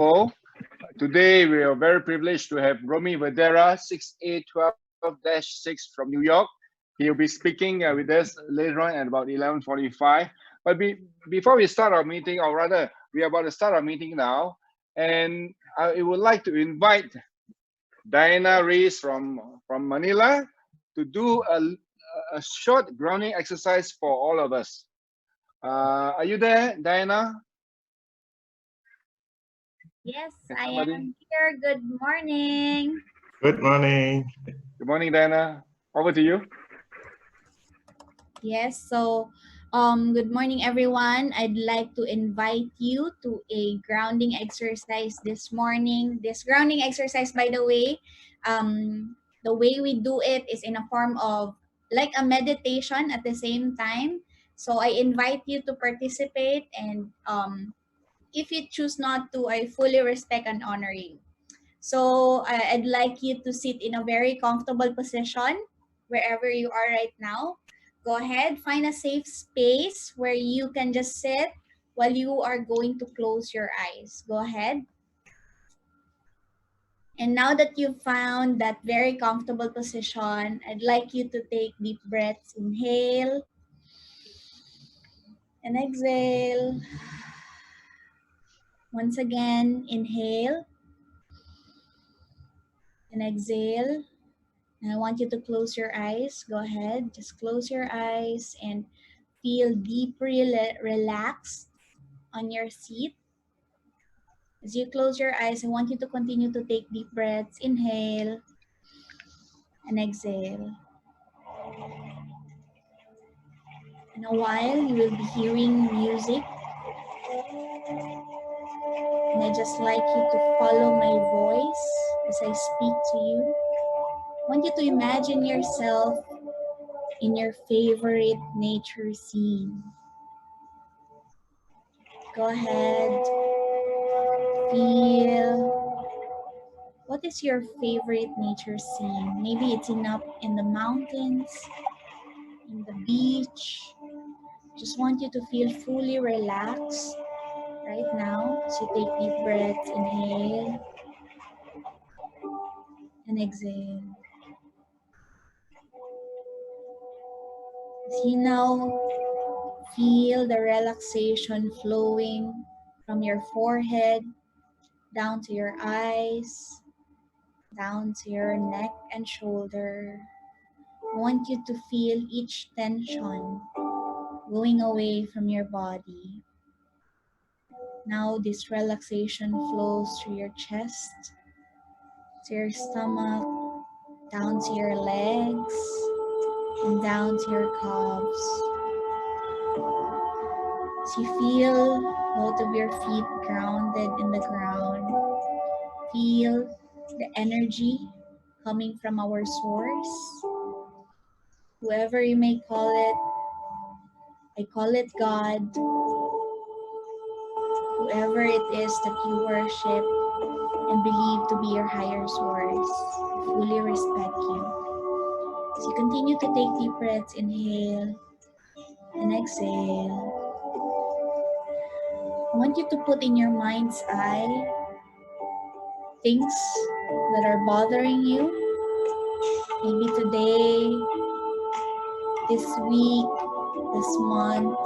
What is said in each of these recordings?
Paul. Today, we are very privileged to have Romy Vadera, 6A12-6 from New York. He'll be speaking with us later on at about 11:45. But before we start our meeting, or rather, we are about to start our meeting now, and I would like to invite Diana Rees from Manila to do a short grounding exercise for all of us. Are you there, Diana? Yes, Can I somebody? am here. Good morning. Good morning. Good morning, Diana. Over to you. Yes, so good morning everyone. I'd like to invite you to a grounding exercise this morning. This grounding exercise, by the way we do it is in a form of like a meditation at the same time. So I invite you to participate, and if you choose not to, I fully respect and honor you. So I'd like you to sit in a very comfortable position wherever you are right now. Go ahead, find a safe space where you can just sit while you are going to close your eyes. Go ahead. And now that you've found that very comfortable position, I'd like you to take deep breaths. Inhale and exhale. Once again, inhale and exhale. And I want you to close your eyes. Go ahead, just close your eyes and feel deeply relaxed on your seat. As you close your eyes, I want you to continue to take deep breaths. Inhale and exhale. In a while, you will be hearing music. And I just like you to follow my voice as I speak to you. I want you to imagine yourself in your favorite nature scene. Go ahead, feel. What is your favorite nature scene? Maybe it's in the mountains, in the beach. Just want you to feel fully relaxed right now. So take deep breaths, inhale and exhale. As you now feel the relaxation flowing from your forehead down to your eyes, down to your neck and shoulder. I want you to feel each tension going away from your body. Now this relaxation flows through your chest, to your stomach, down to your legs, and down to your calves. As you feel both of your feet grounded in the ground, feel the energy coming from our source. Whoever you may call it, I call it God. Whoever it is that you worship and believe to be your higher source, I fully respect you. As you continue to take deep breaths, inhale and exhale. I want you to put in your mind's eye things that are bothering you. Maybe today, this week, this month.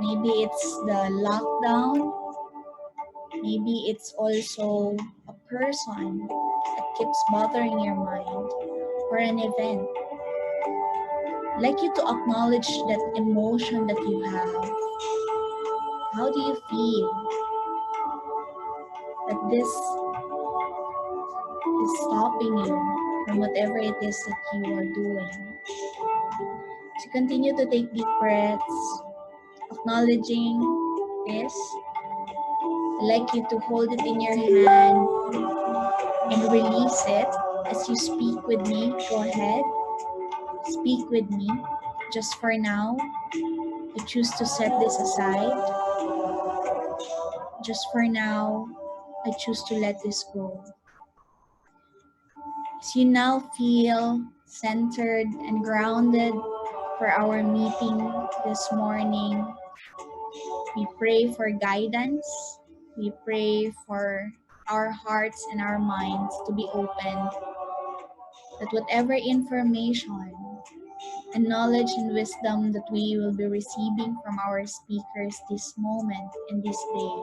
Maybe it's the lockdown. Maybe it's also a person that keeps bothering your mind, or an event. I'd like you to acknowledge that emotion that you have. How do you feel that this is stopping you from whatever it is that you are doing? So continue to take deep breaths, acknowledging this. I'd like you to hold it in your hand and release it as you speak with me. Go ahead, speak with me. Just for now, I choose to set this aside. Just for now, I choose to let this go. As you now feel centered and grounded for our meeting this morning, we pray for guidance We pray for our hearts and our minds to be opened, that whatever information and knowledge and wisdom that we will be receiving from our speakers this moment and this day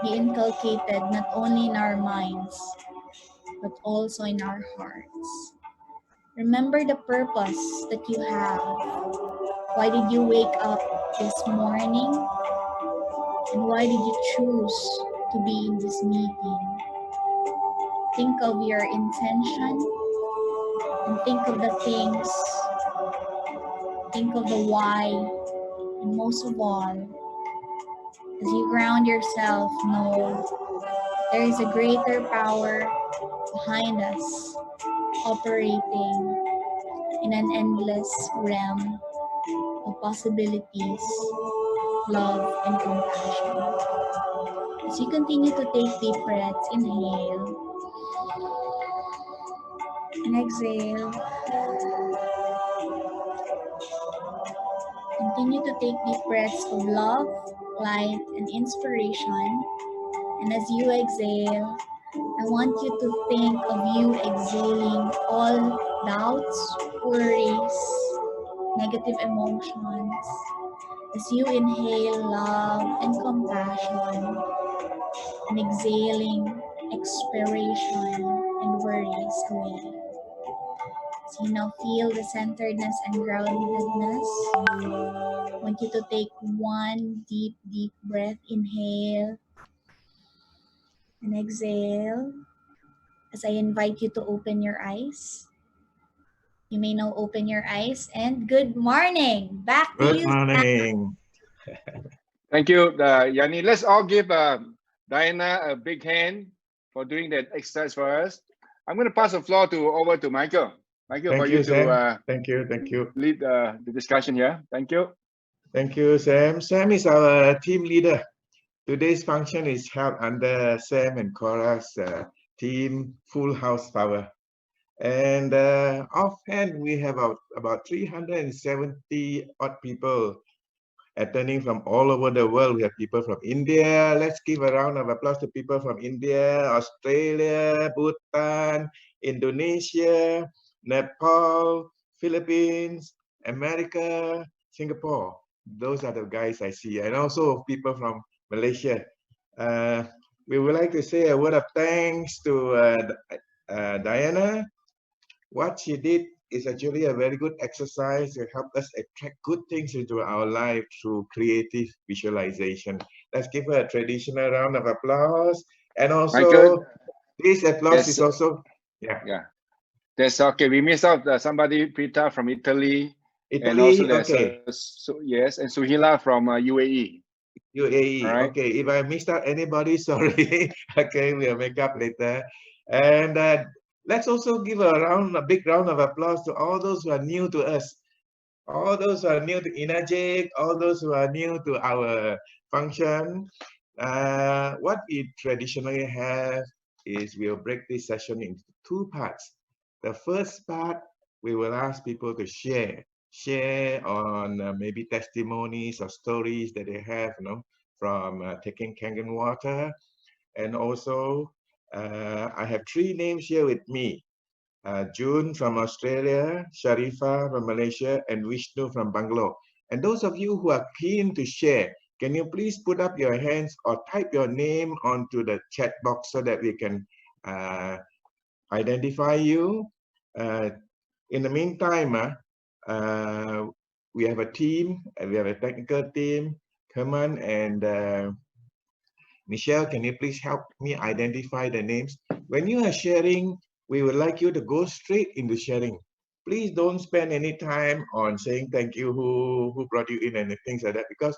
be inculcated not only in our minds but also in our hearts. Remember the purpose that you have. Why did you wake up this morning? And why did you choose to be in this meeting? Think of your intention and think of the things, think of the why, and most of all, as you ground yourself, know there is a greater power behind us operating in an endless realm of possibilities, love, and compassion. As you continue to take deep breaths, inhale and exhale. Continue to take deep breaths of love, light, and inspiration. And as you exhale, I want you to think of you exhaling all doubts, worries, negative emotions. As you inhale love and compassion, and exhaling expiration and worries away. So you now feel the centeredness and groundedness. I want you to take one deep, deep breath. Inhale and exhale. As I invite you to open your eyes. You may now open your eyes and good morning. Back to Good you. morning. Thank you, Yanni. Let's all give Diana a big hand for doing that exercise for us. I'm going to pass the floor over to Michael. Michael, Thank for you, you Sam. to Thank you. lead the discussion here. Thank you. Thank you, Sam. Sam is our team leader. Today's function is held under Sam and Cora's team Full House Power. And offhand, we have about 370 odd people attending from all over the world. We have people from India. Let's give a round of applause to people from India, Australia, Bhutan, Indonesia, Nepal, Philippines, America, Singapore. Those are the guys I see. And also people from Malaysia. We would like to say a word of thanks to Diana. What she did is actually a very good exercise to help us attract good things into our life through creative visualization. Let's give her a traditional round of applause. And also, Michael, this applause is also, yeah. That's okay. We missed out somebody, Prita from Italy. Italy, and also there's okay. Yes, and Suhila from UAE. UAE, right. Okay. If I missed out anybody, sorry. Okay, we'll make up later. And let's also give a big round of applause to all those who are new to us. All those who are new to Inagic, all those who are new to our function. What we traditionally have is we'll break this session into two parts. The first part, we will ask people to share on maybe testimonies or stories that they have, from taking Kangen water. And also, I have three names here with me. June from Australia, Sharifa from Malaysia, and Vishnu from Bangalore. And those of you who are keen to share, can you please put up your hands or type your name onto the chat box so that we can identify you? In the meantime, we have a team, and we have a technical team. Herman and Michelle, can you please help me identify the names? When you are sharing, we would like you to go straight into sharing. Please don't spend any time on saying thank you, who brought you in and things like that, because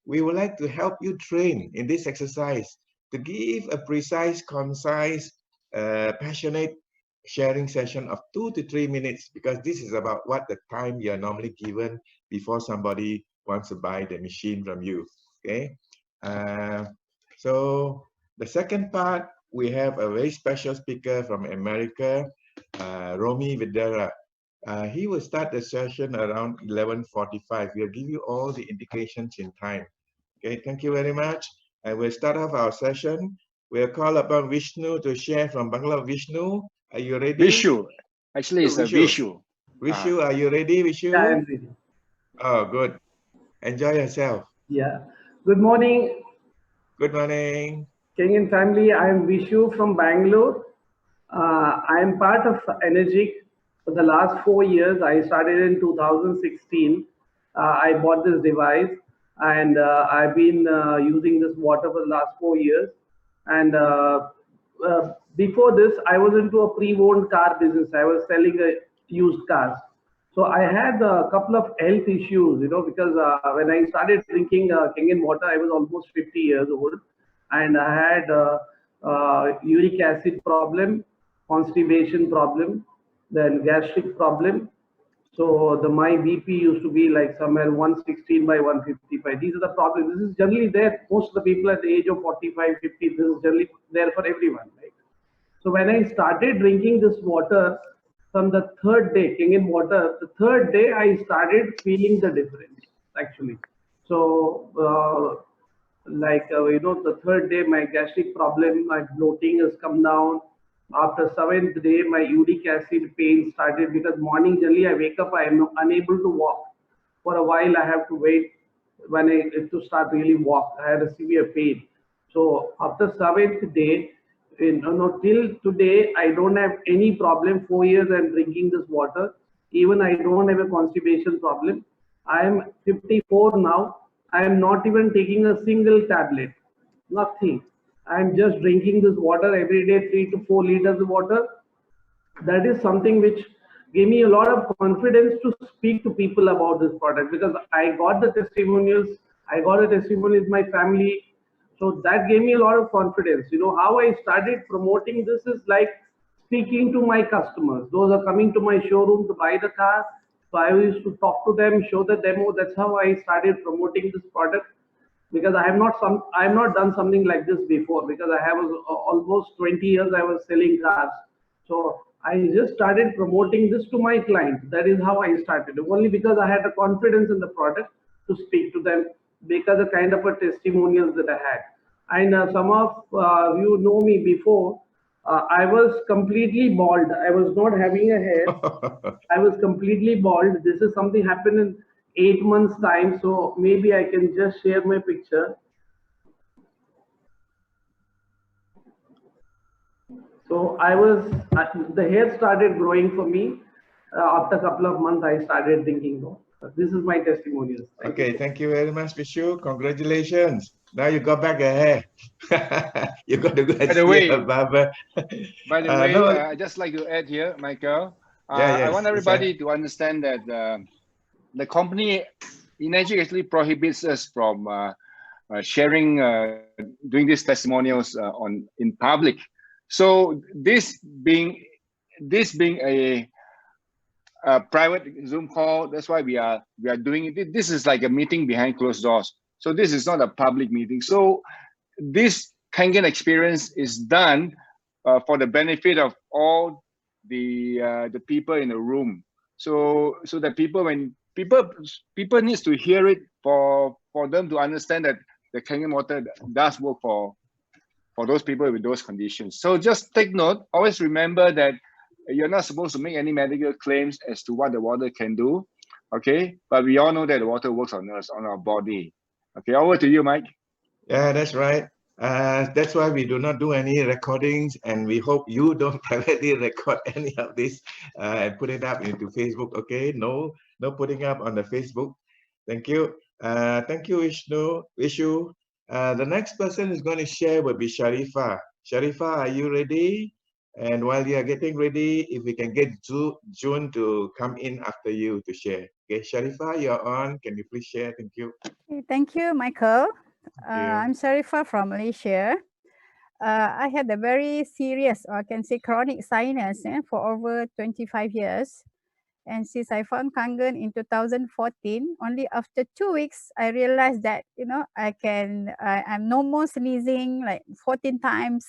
we would like to help you train in this exercise to give a precise, concise, passionate sharing session of 2 to 3 minutes, because this is about what the time you're normally given before somebody wants to buy the machine from you. Okay. So the second part, we have a very special speaker from America, Romy Videra. He will start the session around 11:45. We'll give you all the indications in time. Okay, thank you very much. And we'll start off our session. We'll call upon Vishnu to share from Bangla. Vishnu, are you ready? Vishu. Actually, it's a Vishu. Vishu, are you ready, Vishu? Yeah, I am ready. Oh, good. Enjoy yourself. Yeah. Good morning, Good morning. Kenyan family. I am Vishu from Bangalore. I am part of Energic for the last 4 years. I started in 2016. I bought this device and I've been using this water for the last 4 years. And before this, I was into a pre-owned car business. I was selling used cars. So I had a couple of health issues, because when I started drinking Kenyan water, I was almost 50 years old, and I had uric acid problem, constipation problem, then gastric problem. So my BP used to be like somewhere 116 by 155. These are the problems. This is generally there. Most of the people at the age of 45, 50, this is generally there for everyone, right? So when I started drinking this water from the third day, Kenyan water, the third day I started feeling the difference actually. So the third day my gastric problem, my bloating has come down. After seventh day, my uric acid pain started because morning generally I wake up, I am unable to walk. For a while I have to wait when I to start really walk. I had a severe pain. So after seventh day, till today, I don't have any problem. 4 years I'm drinking this water. Even I don't have a constipation problem. I am 54 now. I am not even taking a single tablet. Nothing. I am just drinking this water every day, 3 to 4 liters of water. That is something which gave me a lot of confidence to speak to people about this product, because I got the testimonials. I got a testimony with my family. So that gave me a lot of confidence. How I started promoting this is like speaking to my customers. Those are coming to my showroom to buy the car. So I used to talk to them, show the demo. That's how I started promoting this product, because I have not done something like this before, because I have almost 20 years I was selling cars. So I just started promoting this to my clients. That is how I started, only because I had a confidence in the product to speak to them, because the kind of a testimonials that I had. And some of you know me before. I was completely bald. I was not having a hair. I was completely bald. This is something happened in 8 months time. So maybe I can just share my picture. So the hair started growing for me. After a couple of months, I started thinking, this is my testimonials. Thank you very much, Vishu. Congratulations. Now you got back a hair. You got to go and see a barber. By the way, I just like to add here, Michael. I want everybody to understand that the company Energic actually prohibits us from sharing, doing these testimonials in public. So this being a private Zoom call, that's why we are doing it. This is like a meeting behind closed doors. So this is not a public meeting. So this Kangen experience is done for the benefit of all the people in the room. So that when people needs to hear it for them to understand that the Kangen water does work for those people with those conditions. So just take note. Always remember that you're not supposed to make any medical claims as to what the water can do. Okay, but we all know that the water works on us, on our body. Okay, over to you, Mike. Yeah, that's right. That's why we do not do any recordings, and we hope you don't privately record any of this and put it up into Facebook. Okay, no putting up on the Facebook. Thank you. Thank you, Vishu. The next person who's going to share will be Sharifa. Sharifa, are you ready? And while you are getting ready, if we can get June to come in after you to share. Okay, Sharifa, you're on. Can you please share? Thank you. Thank you, Michael. I'm Sharifa from Malaysia. I had a very serious, or I can say chronic sinus for over 25 years. And since I found Kangen in 2014, only after 2 weeks, I realized that, I'm no more sneezing like 14 times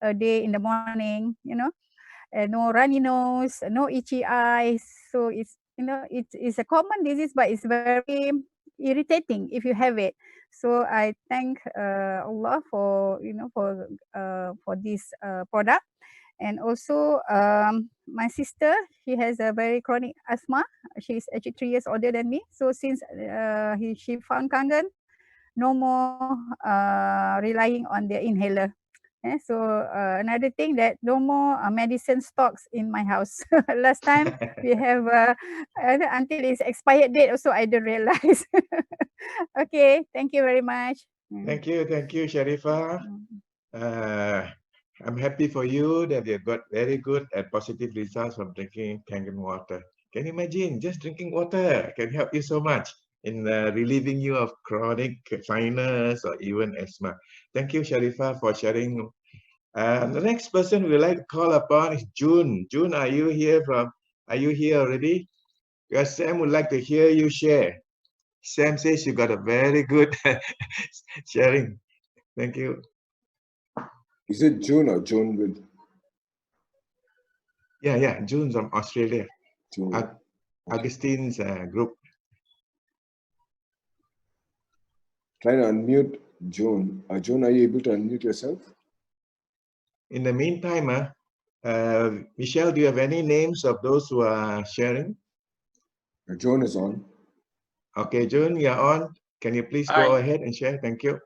a day in the morning, no runny nose, no itchy eyes. So it's a common disease, but it's very irritating if you have it. So I thank Allah for for this product. And also my sister, she has a very chronic asthma. She's actually 3 years older than me. So since she found Kangen, no more relying on the inhaler. So another thing that no more medicine stocks in my house. Last time we have until its expired date also I don't realize. Okay, thank you very much. Thank you, Sharifah. I'm happy for you that you got very good and positive results from drinking Kangen water. Can you imagine just drinking water can help you so much in relieving you of chronic sinus or even asthma. Thank you, Sharifah, for sharing. The next person we would like to call upon is June. June, are you here already? Because Sam would like to hear you share. Sam says you got a very good sharing. Thank you. Is it June or June with? Yeah, June from Australia. June. Augustine's group. Try to unmute June. June, are you able to unmute yourself? In the meantime, Michelle, do you have any names of those who are sharing? June is on. Okay, June, you're on. Can you please go ahead and share? Thank you.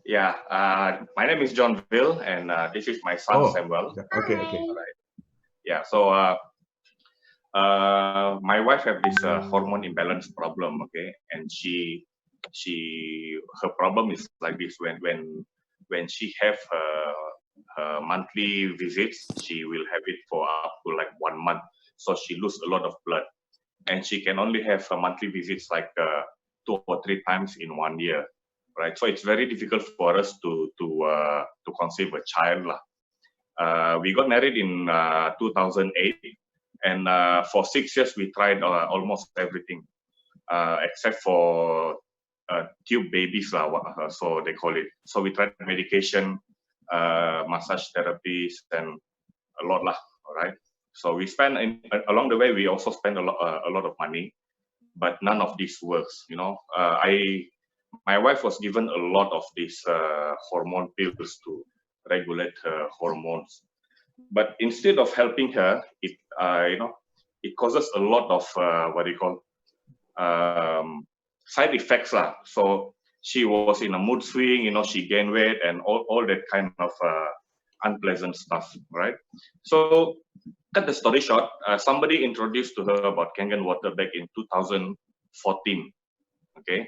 Yeah, my name is John Bill, and this is my son Samuel. Okay. All right. Yeah, so my wife have this hormone imbalance problem. Okay, and her problem is like this: when she have her monthly visits, she will have it for up to like 1 month. So she lose a lot of blood, and she can only have her monthly visits like 2 or 3 times in 1 year. Right, so it's very difficult for us to conceive a child. We got married in 2008, and for 6 years we tried almost everything except for tube babies, so they call it. So we tried medication, massage therapies, and a lot lah. All right. So we spend along the way. We also spend a lot of money, but none of this works. You know, my wife was given a lot of these hormone pills to regulate her hormones, but instead of helping her, it causes a lot of side effects lah. So she was in a mood swing, she gained weight and all that kind of unpleasant stuff, right? So cut the story short, somebody introduced to her about Kangen water back in 2014. Okay.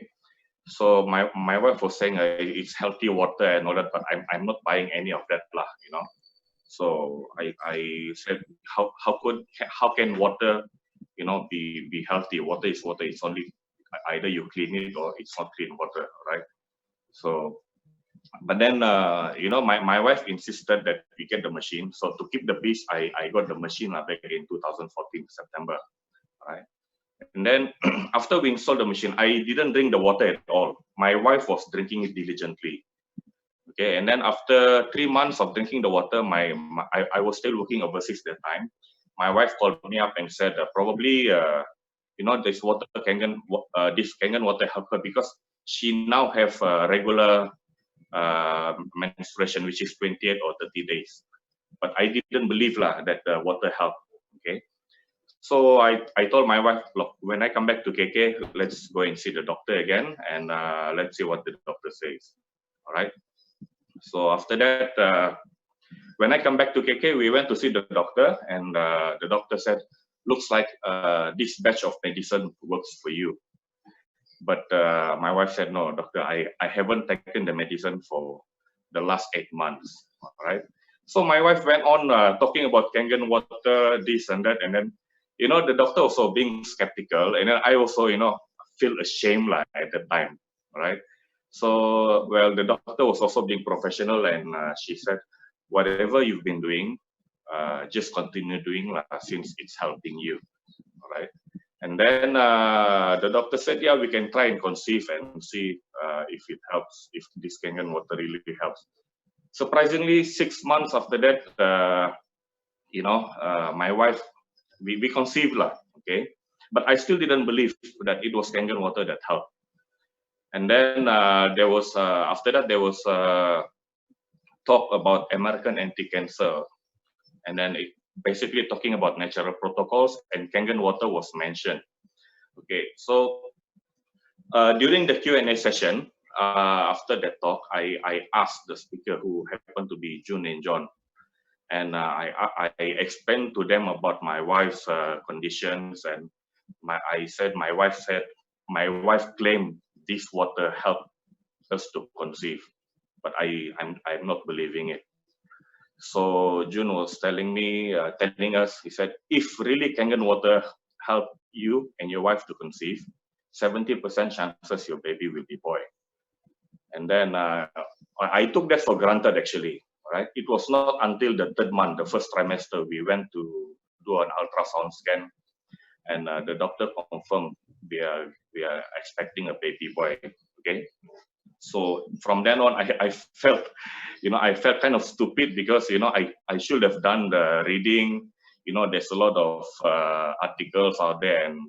So my wife was saying it's healthy water and all that, but I'm not buying any of that lah, So I said, how can water, be healthy? Water is water. It's only either you clean it or it's not clean water, right? So, but then my wife insisted that we get the machine. So to keep the peace, I got the machine back in 2014 September, right? And then after we installed the machine, I didn't drink the water at all. My wife was drinking it diligently. Okay, and then after 3 months of drinking the water, I was still working overseas at the time. My wife called me up and said, probably, this water this Kangen water helped her because she now have regular menstruation, which is 28 or 30 days. But I didn't believe that the water helped. Okay. So I told my wife, look, when I come back to KK, let's go and see the doctor again, and let's see what the doctor says. All right. So after that, when I come back to KK, we went to see the doctor, and the doctor said, looks like this batch of medicine works for you. But my wife said, no, doctor, I haven't taken the medicine for the last 8 months. All right. So my wife went on talking about Kangen water, this and that, and then the doctor also being skeptical, and then I also, feel ashamed at the time, right? So, well, the doctor was also being professional, and she said, whatever you've been doing, just continue doing since it's helping you, all right? And then the doctor said, yeah, we can try and conceive and see if it helps, if this Kangen water really helps. Surprisingly, 6 months after that, my wife, we conceived okay, but I still didn't believe that it was Kangen water that helped. And then there was after that there was talk about American Anti-Cancer, and then it basically talking about natural protocols, and Kangen water was mentioned. Okay, so during the Q&A session, after that talk, I asked the speaker, who happened to be June and John, and I explained to them about my wife's conditions, and I said my wife claimed this water helped us to conceive, but I'm not believing it. So June was telling us, he said, if really Kangen water help you and your wife to conceive, 70% chances your baby will be boy. And then I took that for granted, actually. Right? It was not until the 3rd month, the first trimester, we went to do an ultrasound scan, and the doctor confirmed we are expecting a baby boy. Okay. So from then on, I felt, I felt kind of stupid, because I should have done the reading. There's a lot of articles out there, and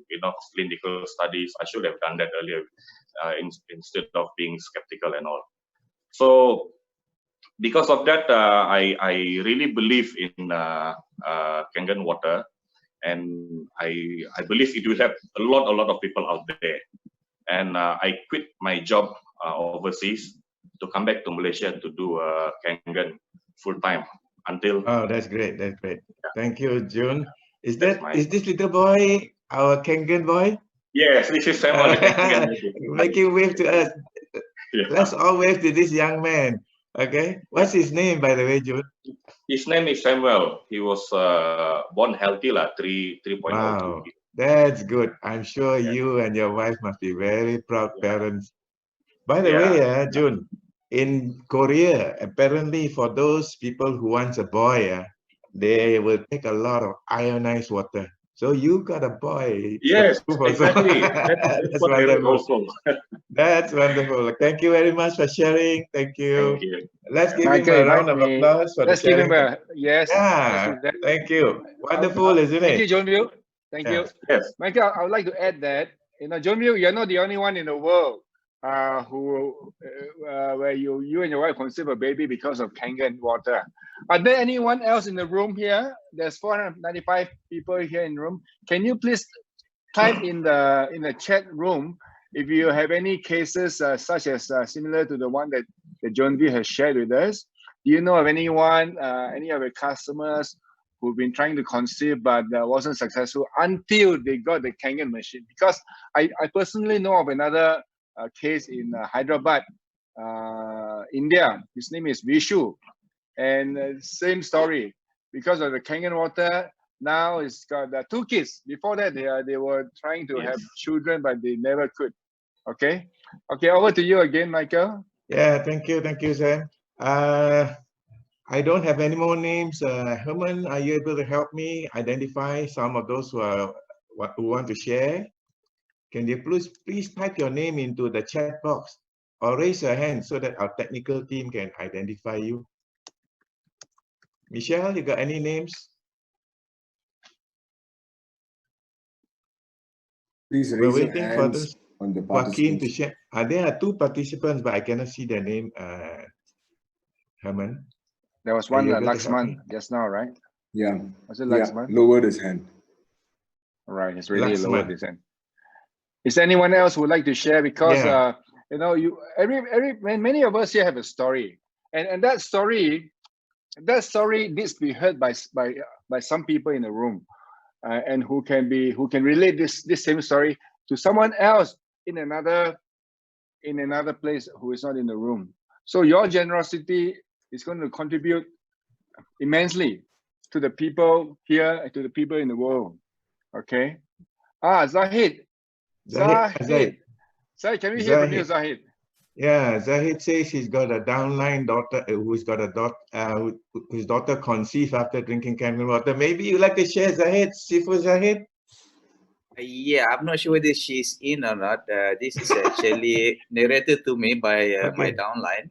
clinical studies. I should have done that earlier, instead of being skeptical and all. So because of that, I really believe in Kangen water, and I believe it will help a lot of people out there. And I quit my job overseas to come back to Malaysia to do Kangen full time until. Oh, that's great. That's great. Yeah. Thank you, June. Is this little boy our Kangen boy? Yes, this is Samuel. Making wave to us. Yeah. Let's all wave to this young man. Okay. What's his name, by the way, June? His name is Samuel. He was born healthy, 3.02. Wow, that's good. I'm sure you and your wife must be very proud parents. By the way, June, in Korea, apparently for those people who want a boy, they will take a lot of ionized water. So you got a boy. Yes, exactly. That's wonderful. That's wonderful. Thank you very much for sharing. Thank you. Thank you. Let's give him a round of applause for Let's the sharing. give him a yes. Yeah, thank you. Wonderful, isn't it? Thank you, John View. Thank you. Yes. Michael, I would like to add that, John View, you're not the only one in the world where you and your wife conceive a baby because of Kangen water. Are there anyone else in the room here? There's 495 people here in the room. Can you please type in the chat room if you have any cases such as similar to the one that John View has shared with us? Do you know of anyone, any of your customers who've been trying to conceive but wasn't successful until they got the Kangen machine? Because I personally know of another case in Hyderabad, India. His name is Vishu, and same story. Because of the Kangen water, now he's got 2 kids. Before that, they were trying to have children, but they never could. Okay, over to you again, Michael. Yeah, thank you, Sam. I don't have any more names. Herman, are you able to help me identify some of those who want to share? Can you please type your name into the chat box or raise your hand so that our technical team can identify you? Michelle, you got any names? Please raise your hands on the participants. To share. There are 2 participants, but I cannot see their name. Herman. There was one Laxman just now, right? Yeah. Was it Laxman? Lowered his hand. All right, it's really lowered his hand. Is there anyone else who would like to share? Because many of us here have a story, and that story needs to be heard by some people in the room, and who can relate this same story to someone else in another place who is not in the room. So your generosity is going to contribute immensely to the people here and to the people in the world. Okay. Zahid, can we hear from you, Zahid? Yeah, Zahid says he's got a downline daughter whose daughter conceived after drinking Kangen water. Maybe you'd like to share, Zahid? Sifu Zahid? Yeah, I'm not sure whether she's in or not. This is actually narrated to me by my downline.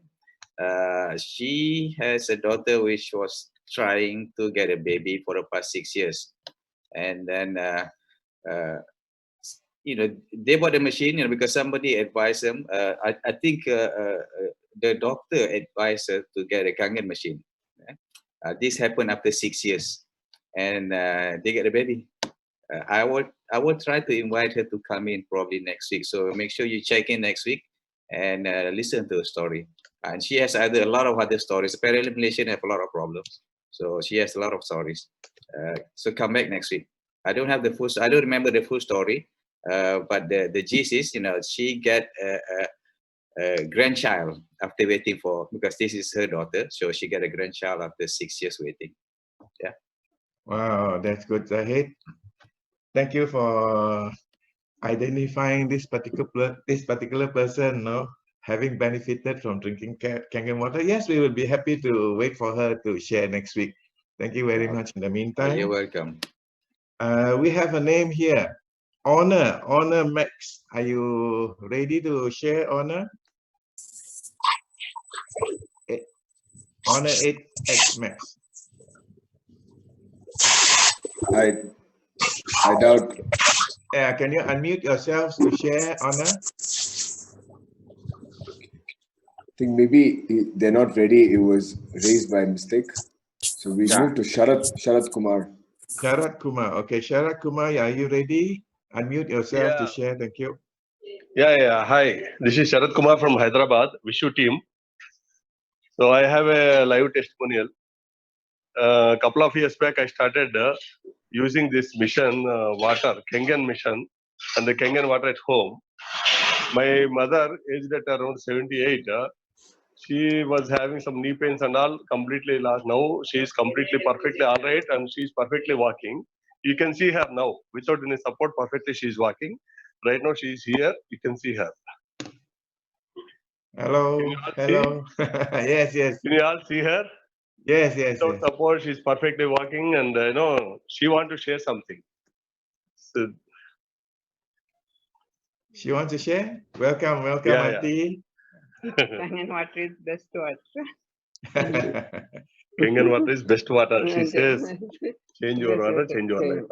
She has a daughter which was trying to get a baby for the past 6 years. And then they bought the machine, because somebody advised them. I think the doctor advised her to get a Kangen machine. This happened after 6 years, and they get a baby. I would try to invite her to come in probably next week. So make sure you check in next week and listen to her story. And she has a lot of other stories. Apparently, Malaysian have a lot of problems, so she has a lot of stories. So come back next week. I don't remember the full story, but the gist is, she get a grandchild after waiting because this is her daughter, so she get a grandchild after 6 years waiting. Yeah. Wow, that's good, Zahid. Thank you for identifying this particular person, having benefited from drinking Kangen water. Yes, we will be happy to wait for her to share next week. Thank you very much. In the meantime, you're welcome. We have a name here, Honor Max. Are you ready to share, Honor? Honor 8X Max. I doubt. Yeah, can you unmute yourselves to share, Honor? I think maybe they're not ready. It was raised by mistake. So we move to Sharat Kumar. Sharat Kumar. Okay, Sharat Kumar, are you ready? Unmute yourself to share. Thank you. Yeah. Hi, this is Sharat Kumar from Hyderabad, Vishu team. So I have a live testimonial. A couple of years back, I started using this mission, Kangen mission, and the Kangen water at home. My mother, aged at around 78, she was having some knee pains and all, completely lost. Now she is completely perfectly all right, and she is perfectly walking. You can see her now without any support. Perfectly, she is walking. Right now, she is here. You can see her. Hello. Yes. Can you all see her? Yes. Without support, she's perfectly walking, and she want to share something. So, she wants to share. Welcome, Auntie. Kangen water is best water. Kangen water is best water. She says, change your water, change your life.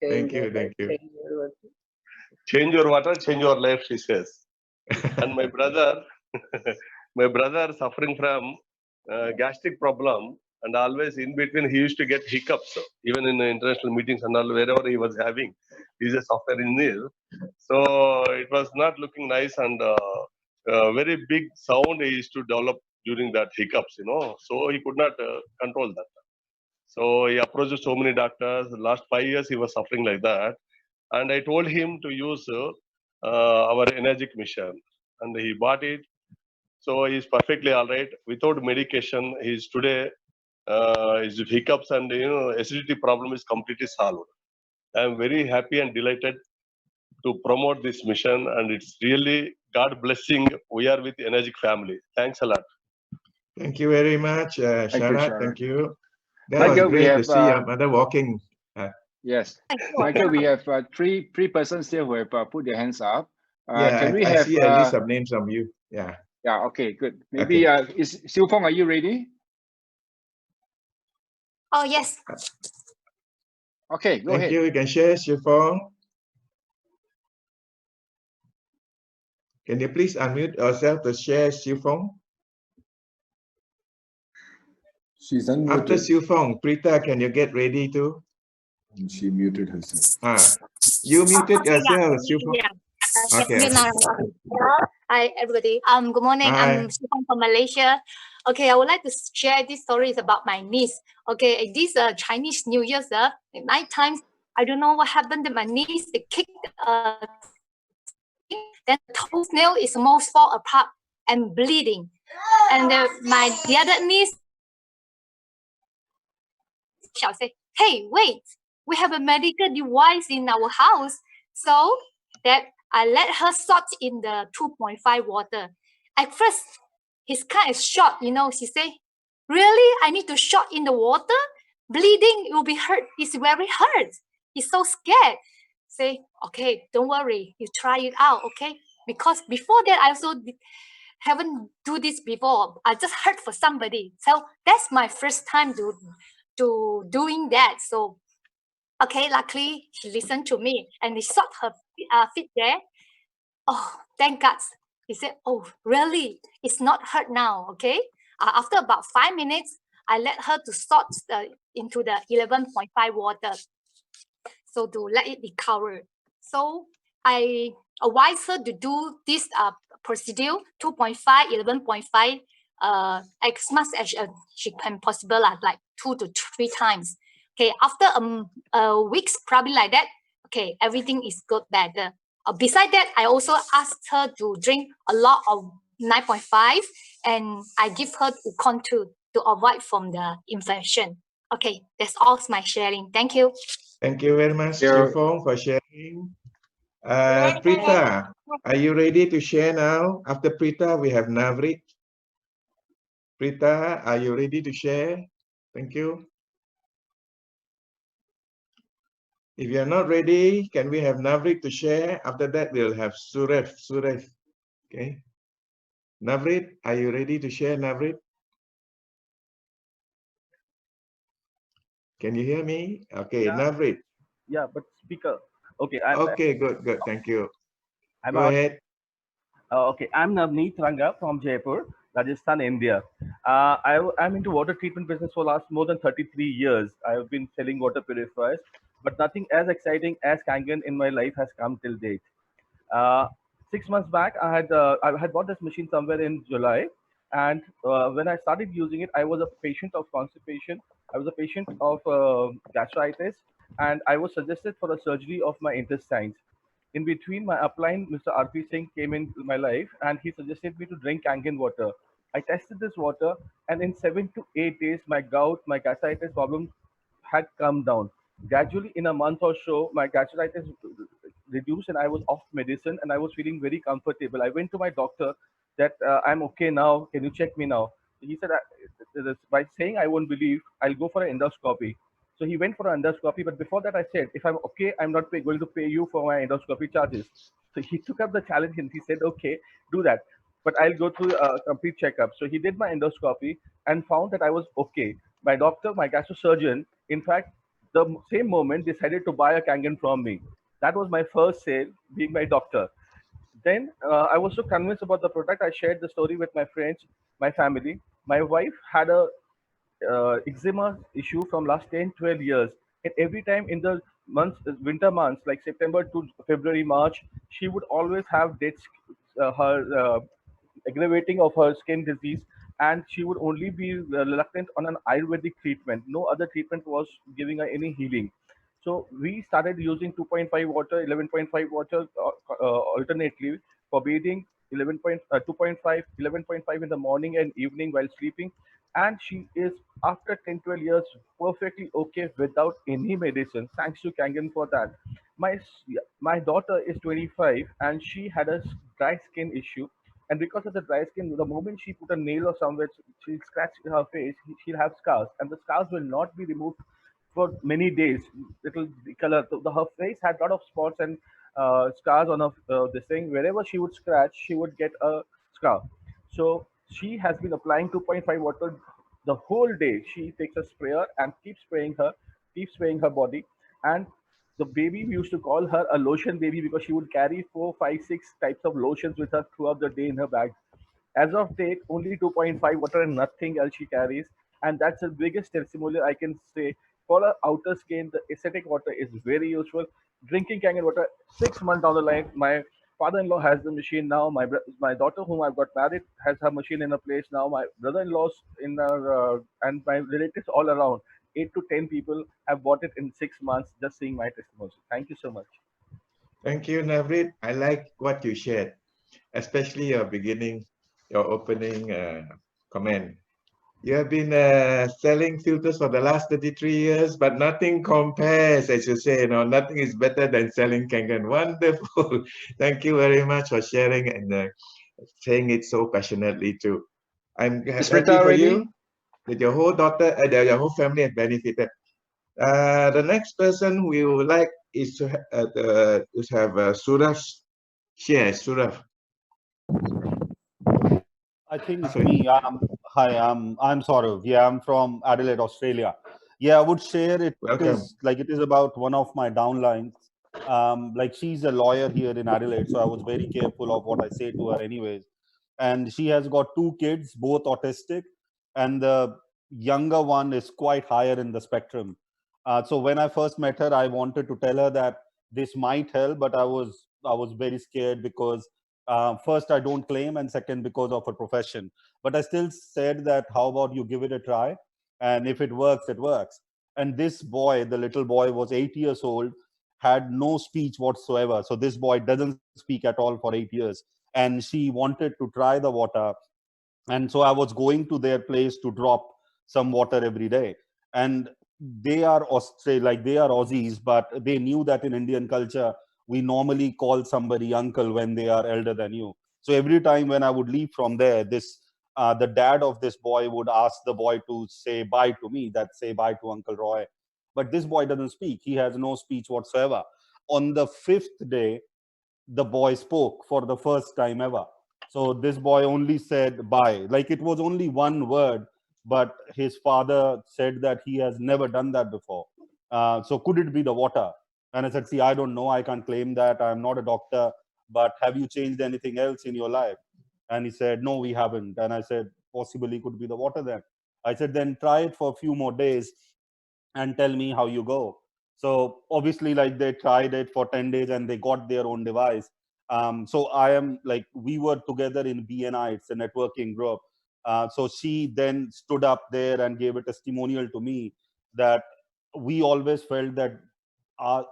Thank you. Change your water, change your life, she says. And my brother suffering from gastric problem, and always in between he used to get hiccups, even in international meetings and all, wherever he was having. He's a software engineer. So it was not looking nice, and very big sound he used to develop during that hiccups, so he could not control that. So he approached so many doctors. The last 5 years he was suffering like that. And I told him to use our Energic mission, and he bought it. So he's perfectly all right without medication. He's today his hiccups and acidity problem is completely solved. I'm very happy and delighted to promote this mission, and it's really God blessing. We are with Energic family. Thanks a lot. Thank you very much, Sharat. Thank you. That Michael, was great to see your mother walking. Yes, Michael, we have three persons here who have put their hands up. Can we I have see a list of names from you. Yeah. Yeah. Okay. Good. Maybe is Siu Fong? Are you ready? Oh yes. Okay. Go ahead. Thank you. You can share, Siu Fong. Can you please unmute yourself to share, Siu Fong? She's unmuted. After Siu Fong, Prita, can you get ready too? She muted herself. You muted yourself, Siu Fong. Yeah. Okay. Hi everybody. Good morning. Hi. I'm Siu Fong from Malaysia. Okay, I would like to share these stories about my niece. Okay, this Chinese New Year, at night times, I don't know what happened to my niece. They kicked then the toenail is almost fall apart and bleeding. And the other niece shall say, hey, wait, we have a medical device in our house. So that I let her sort in the 2.5 water. At first, his kind is shocked, she say, really? I need to shot in the water? Bleeding will be hurt. It's very hurt. He's so scared. Say, okay, don't worry. You try it out, okay? Because before that, I also haven't do this before. I just heard for somebody. So that's my first time to doing that. So, okay, luckily she listened to me and he shot her fit there. Oh, thank God. He said, oh, really? It's not hurt now, okay? After about 5 minutes, I let her to sort into the 11.5 water. So to let it recover. So I advise her to do this procedure, 2.5, 11.5, as much as she can possible, like 2 to 3 times. Okay, after weeks, probably like that, okay, everything is good better. Besides that, I also asked her to drink a lot of 9.5, and I give her contour to avoid from the infection. Okay, that's all my sharing. Thank you. Thank you very much, Chifong, for sharing. Prita, are you ready to share now? After Prita, we have Navrit. Prita, are you ready to share? Thank you. If you are not ready, can we have Navrit to share? After that, we'll have Suresh. Okay. Navrit, are you ready to share, Navrit? Can you hear me? Okay, yeah. Navrit. Yeah, but speaker. Okay. Okay, good. Thank you. Go ahead. Okay, I'm Navneet Ranga from Jaipur, Rajasthan, India. I'm into water treatment business for last more than 33 years. I've been selling water purifiers, but nothing as exciting as Kangen in my life has come till date. 6 months back, I had bought this machine somewhere in July, and when I started using it, I was a patient of constipation. I was a patient of gastritis, and I was suggested for a surgery of my intestines. In between my upline, Mr. R.P. Singh came in my life, and he suggested me to drink Kangen water. I tested this water, and in 7 to 8 days, my gout, my gastritis problem had come down. Gradually, in a month or so, my gastritis reduced and I was off medicine and I was feeling very comfortable. I went to my doctor that I'm okay now. Can you check me now? He said, by saying I won't believe, I'll go for an endoscopy. So he went for an endoscopy, but before that I said, if I'm okay, I'm not going to pay you for my endoscopy charges. So he took up the challenge and he said, okay, do that. But I'll go through a complete checkup. So he did my endoscopy and found that I was okay. My doctor, my gastrosurgeon, in fact, the same moment decided to buy a Kangen from me. That was my first sale, being my doctor. Then I was so convinced about the product, I shared the story with my friends, my family. My wife had a eczema issue from last 10, 12 years. And every time in the months, winter months, like September to February, March, she would always have aggravating of her skin disease, and she would only be reluctant on an Ayurvedic treatment. No other treatment was giving her any healing. So we started using 2.5 water, 11.5 water alternately for bathing, 2.5, 11.5 in the morning and evening while sleeping. And she is, after 10, 12 years, perfectly okay without any medicine. Thanks to Kangen for that. My daughter is 25 and she had a dry skin issue. And because of the dry skin, the moment she put a nail or somewhere, she'll scratch her face, she'll have scars. And the scars will not be removed for many days. It'll color. Her face had a lot of spots and scars on her this thing. Wherever she would scratch, she would get a scar. So she has been applying 2.5 water the whole day. She takes a sprayer and keeps spraying her body. And the baby, we used to call her a lotion baby because she would carry 4, 5, 6 types of lotions with her throughout the day in her bag. As of date, only 2.5 water and nothing else she carries. And that's the biggest testimonial I can say. For her outer skin, the aesthetic water is very useful. Drinking Kangen water, 6 months down the line, my father-in-law has the machine now. My daughter, whom I've got married, has her machine in a place now. My brother-in-law's in her, and my relatives all around. 8 to 10 people have bought it in 6 months, just seeing my testimony. Thank you so much. Thank you, Navrit. I like what you shared, especially your beginning, your opening comment. You have been selling filters for the last 33 years, but nothing compares, as you say, nothing is better than selling Kangen. Wonderful. Thank you very much for sharing and saying it so passionately too. I'm happy for you that your whole your whole family have benefited. The next person we would like is to have Suraf share. Suraf. I think it's me. Hi, I'm Saurav. Yeah, I'm from Adelaide, Australia. Yeah, I would share it. It is about one of my downlines. like she's a lawyer here in Adelaide, so I was very careful of what I say to her anyways. And she has got 2 kids, both autistic, and the younger one is quite higher in the spectrum. So when I first met her, I wanted to tell her that this might help, but I was very scared because first, I don't claim, and second, because of her profession. But I still said that, how about you give it a try? And if it works, it works. And this boy, the little boy, was 8 years old, had no speech whatsoever. So this boy doesn't speak at all for 8 years. And she wanted to try the water. And so I was going to their place to drop some water every day. And they are they are Aussies, but they knew that in Indian culture, we normally call somebody uncle when they are elder than you. So every time when I would leave from there, the dad of this boy would ask the boy to say bye to me, that say bye to Uncle Roy. But this boy doesn't speak. He has no speech whatsoever. On the 5th day, the boy spoke for the first time ever. So this boy only said bye. Like it was only one word, but his father said that he has never done that before. So could it be the water? And I said, see, I don't know. I can't claim that. I'm not a doctor. But have you changed anything else in your life? And he said, no, we haven't. And I said, possibly could be the water then. I said, then try it for a few more days and tell me how you go. So obviously, like they tried it for 10 days and they got their own device. So I am like, we were together in BNI, it's a networking group. So she then stood up there and gave a testimonial to me that we always felt that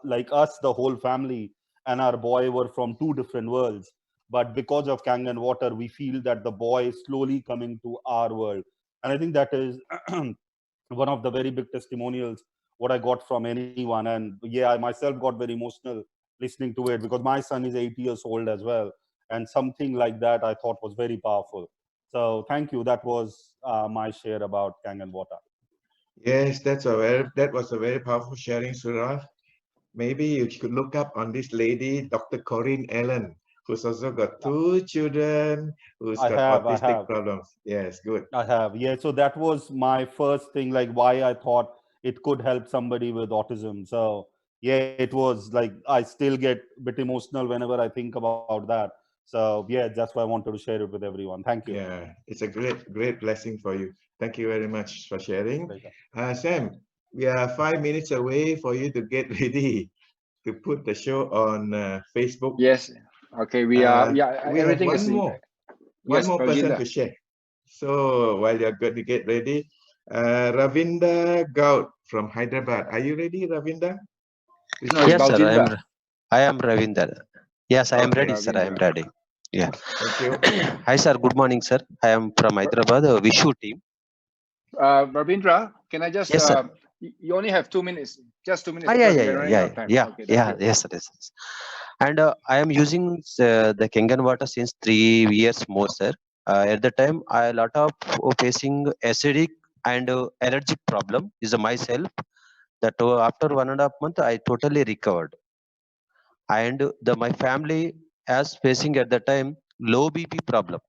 like us, the whole family and our boy were from 2 different worlds. But because of Kangen Water, we feel that the boy is slowly coming to our world. And I think that is one of the very big testimonials what I got from anyone. And yeah, I myself got very emotional listening to it because my son is 8 years old as well. And something like that I thought was very powerful. So thank you. That was my share about Kangen Water. Yes, that was a very powerful sharing, Suraj. Maybe you could look up on this lady, Dr. Corinne Allen, who's also got 2 children, who's got autistic problems. Yes, good. I have. Yeah. So that was my first thing, like why I thought it could help somebody with autism. So yeah, it was like, I still get a bit emotional whenever I think about that. So yeah, that's why I wanted to share it with everyone. Thank you. Yeah, it's a great blessing for you. Thank you very much for sharing. Sam, we are 5 minutes away for you to get ready to put the show on Facebook. Yes. Okay. We are. Yeah. We Everything have is one yes, more person Ravinda. to share. So while you're going to get ready, Ravinda Gaud from Hyderabad. Are you ready, Ravinda? No, it's Yes, sir. Baljinder. I am Ravinder. Yes, I am Okay. ready, sir. I am ready. Yeah. Thank you. Hi, sir. Good morning, sir. I am from Hyderabad, Vishu team. Ravindra, can I just? Yes, sir. You only have 2 minutes. Just 2 minutes. Yeah, Because we are running out of time. Okay, thank you. yes, sir. Yes. And I am using the Kangen Water since 3 years more, sir. At the time, I a lot of facing acidic and allergic problem is myself. That after 1.5 months, I totally recovered. And my family as facing at the time low BP problem.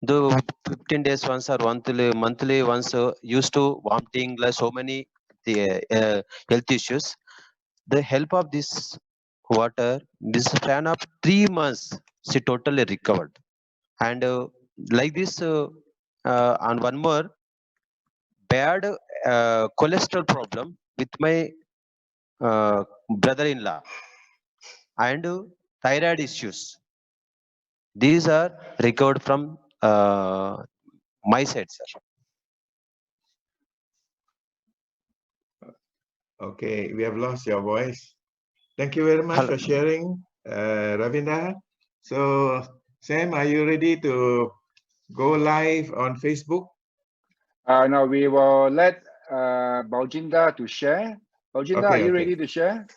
The 15 days once or monthly once used to vomiting, like so many health issues. The help of this water, this span of 3 months, she totally recovered. And like this, and one more bad cholesterol problem with my brother-in-law and thyroid issues. These are recovered from my side, sir. Okay, we have lost your voice. Thank you very much for sharing, Ravinda. So, Sam, are you ready to go live on Facebook? No, we will let Baljinder to share. Baljinder, Okay, are you okay. ready to share?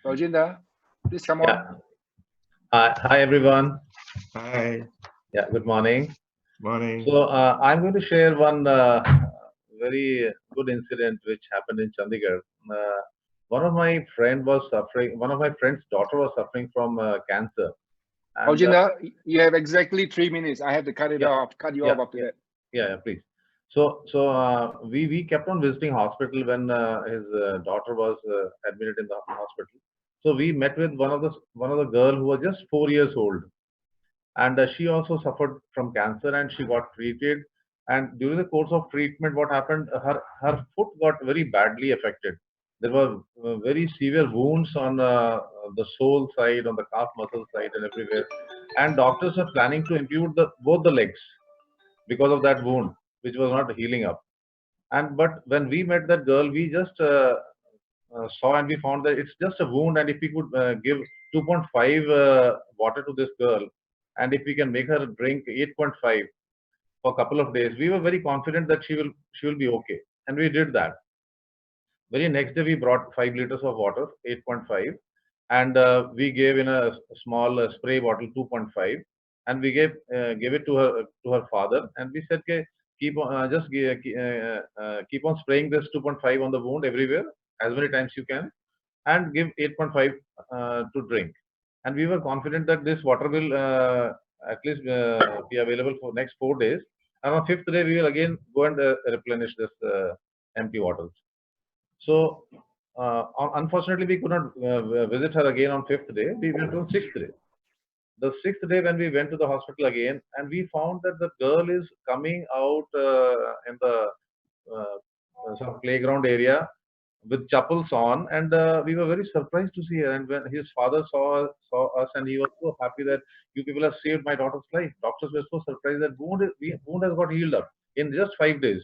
Baljinder, please come on. Hi, everyone. Hi. Yeah, good morning. Morning. So I'm going to share one very good incident which happened in Chandigarh. One of my friends' daughter was suffering from cancer. And, Baljinder, you have exactly 3 minutes. I have to cut you off after that. Yeah, please. So we kept on visiting hospital when his daughter was admitted in the hospital. So we met with one of the girl who was just 4 years old, and she also suffered from cancer, and she got treated. And during the course of treatment, what happened? Her foot got very badly affected. There were very severe wounds on the sole side, on the calf muscle side, and everywhere. And doctors are planning to ampute both the legs because of that wound, which was not healing up. But when we met that girl, we just saw and we found that it's just a wound, and if we could give 2.5 water to this girl, and if we can make her drink 8.5 for a couple of days, we were very confident that she will be okay, and we did that. Very next day, we brought 5 liters of water, 8.5, and we gave in a small spray bottle 2.5, and we gave it to her father, and we said, okay, keep on keep on spraying this 2.5 on the wound everywhere as many times you can, and give 8.5 to drink. And we were confident that this water will at least be available for next 4 days. And on 5th day, we will again go and replenish this empty waters. So unfortunately, we could not visit her again on 5th day. We went on 6th day. The 6th day, when we went to the hospital again, and we found that the girl is coming out in the some playground area with chappals on, and we were very surprised to see her. And when his father saw us, and he was so happy that you people have saved my daughter's life. Doctors were so surprised that wound has got healed up in just 5 days.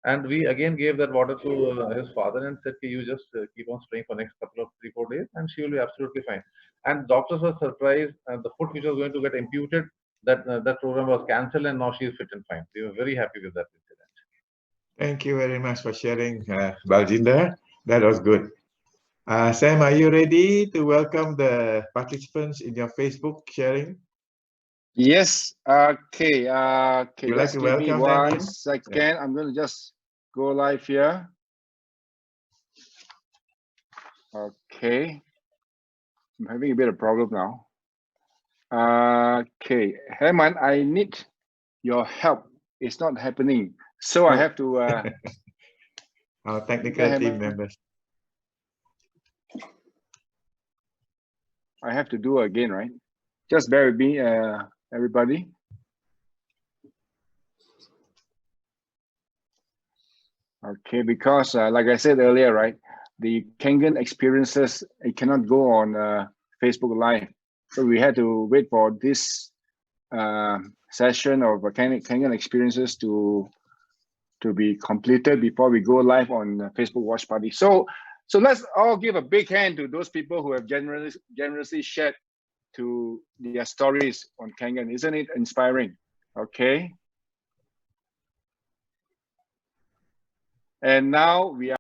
And we again gave that water to his father and said, you just keep on spraying for next couple of 3-4 days, and she will be absolutely fine. And doctors were surprised, the foot which was going to get imputed, that program was cancelled, and now she is fit and fine. We were very happy with that incident. Thank you very much for sharing, Baljinder. That was good. Sam, are you ready to welcome the participants in your Facebook sharing? Yes. Okay. Okay. Would you like Just to give me welcome them one in? second. Yeah. I'm going to just go live here. Okay. I'm having a bit of problem now. Okay. Herman, I need your help. It's not happening. So I have to... Our technical team members. I have to do it again, right? Just bear with me, everybody. Okay, because like I said earlier, right, the Kangen experiences, it cannot go on Facebook Live. So we had to wait for this session of Kangen experiences to be completed before we go live on Facebook Watch Party. So let's all give a big hand to those people who have generously shared to their stories on Kangen. Isn't it inspiring? Okay. And now we are